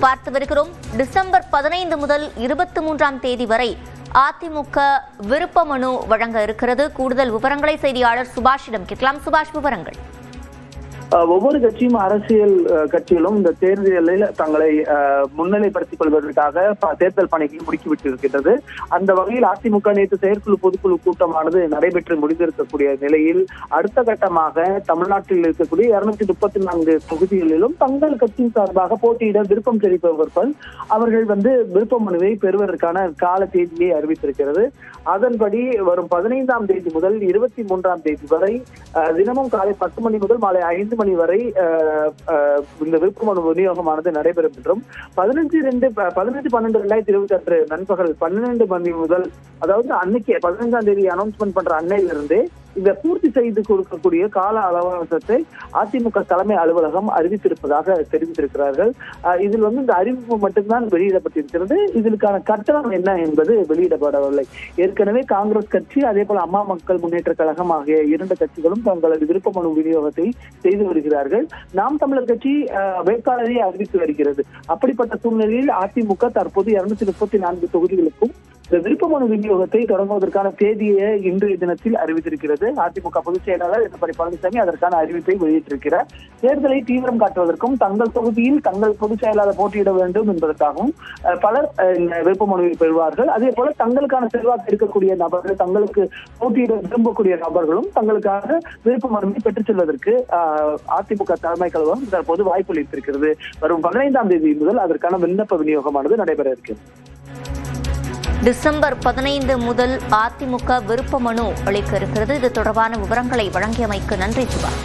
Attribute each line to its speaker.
Speaker 1: பார்த்து வருகிறோம். டிசம்பர் 15 முதல் 23ஆம் தேதி வரை அதிமுக விருப்ப மனு வழங்க இருக்கிறது. கூடுதல் விவரங்களை செய்தியாளர் சுபாஷிடம் கேட்கலாம். சுபாஷ், விவரங்கள்.
Speaker 2: ஒவ்வொரு கட்சியும் அரசியல் கட்சிகளும் இந்த தேர்தலில் தங்களை முன்னிலைப்படுத்திக் கொள்வதற்காக தேர்தல் பணிகளை முடுக்கிவிட்டு இருக்கின்றது. அந்த வகையில் அதிமுக நேற்று செயற்குழு பொதுக்குழு கூட்டமானது நடைபெற்று முடிந்திருக்கக்கூடிய நிலையில் அடுத்த கட்டமாக தமிழ்நாட்டில் இருக்கக்கூடிய 234 தொகுதிகளிலும் தங்கள் கட்சியின் சார்பாக போட்டியிட விருப்பம் தெரிவிப்பவர்கள் அவர்கள் விருப்ப மனுவை பெறுவதற்கான கால தேதியை அறிவித்திருக்கிறது. அதன்படி வரும் 15ஆம் தேதி முதல் 23ஆம் தேதி வரை தினமும் காலை 10 மணி முதல் மாலை 5 மணி வரை இந்த விருப்ப மனு விநியோகமானது நடைபெறும் என்றும் 15/12/2021 நண்பகல் 12 மணி முதல், அதாவது அன்னைக்கு 15ஆம் தேதி அனௌன்ஸ்மெண்ட் பண்ற அன்னையிலிருந்து இந்த பூர்த்தி செய்து கொடுக்கக்கூடிய கால அவகாசத்தை அதிமுக தலைமை அலுவலகம் அறிவித்திருப்பதாக தெரிவித்திருக்கிறார்கள். இதில் இந்த அறிவிப்பு மட்டும்தான் வெளியிடப்பட்டிருக்கிறது. இதற்கான கட்டணம் என்ன என்பது வெளியிடப்படவில்லை. ஏற்கனவே காங்கிரஸ் கட்சி, அதே போல அம்மா மக்கள் முன்னேற்ற கழகம் ஆகிய 2 கட்சிகளும் தங்களது விருப்ப மனு விநியோகத்தை செய்து வருகிறார்கள். நாம் தமிழர் கட்சி வேட்பாளரை அறிவித்து வருகிறது. அப்படிப்பட்ட சூழ்நிலையில் அதிமுக தற்போது 234 தொகுதிகளுக்கும் விருப்ப மனு விநியோகத்தை தொடங்குவதற்கான தேதியை இன்றைய தினத்தில் அறிவித்திருக்கிறது. அதிமுக பொதுச் செயலாளர் எடப்பாடி பழனிசாமி அதற்கான அறிவிப்பை வெளியிட்டிருக்கிறார். தேர்தலை தீவிரம் காட்டுவதற்கும் தங்கள் தொகுதியில் தங்கள் பொதுச் செயலாளர் போட்டியிட வேண்டும் என்பதற்காகவும் பலர் விருப்ப மனுவை பெறுவார்கள். அதே போல தங்களுக்கான செல்வாக்கு இருக்கக்கூடிய நபர்கள், தங்களுக்கு போட்டியிட விரும்பக்கூடிய நபர்களும் தங்களுக்காக விருப்ப மனுவை பெற்றுச் செல்வதற்கு அதிமுக தலைமை கழகம் தற்போது வாய்ப்பு அளித்திருக்கிறது. வரும் 15ஆம் தேதி முதல் அதற்கான விண்ணப்ப விநியோகமானது நடைபெற இருக்கிறது.
Speaker 1: டிசம்பர் 15 முதல் அதிமுக விருப்ப மனு அளிக்க இருக்கிறது. இது தொடர்பான விவரங்களை வழங்கியமைக்கு நன்றி சுபாஷ்.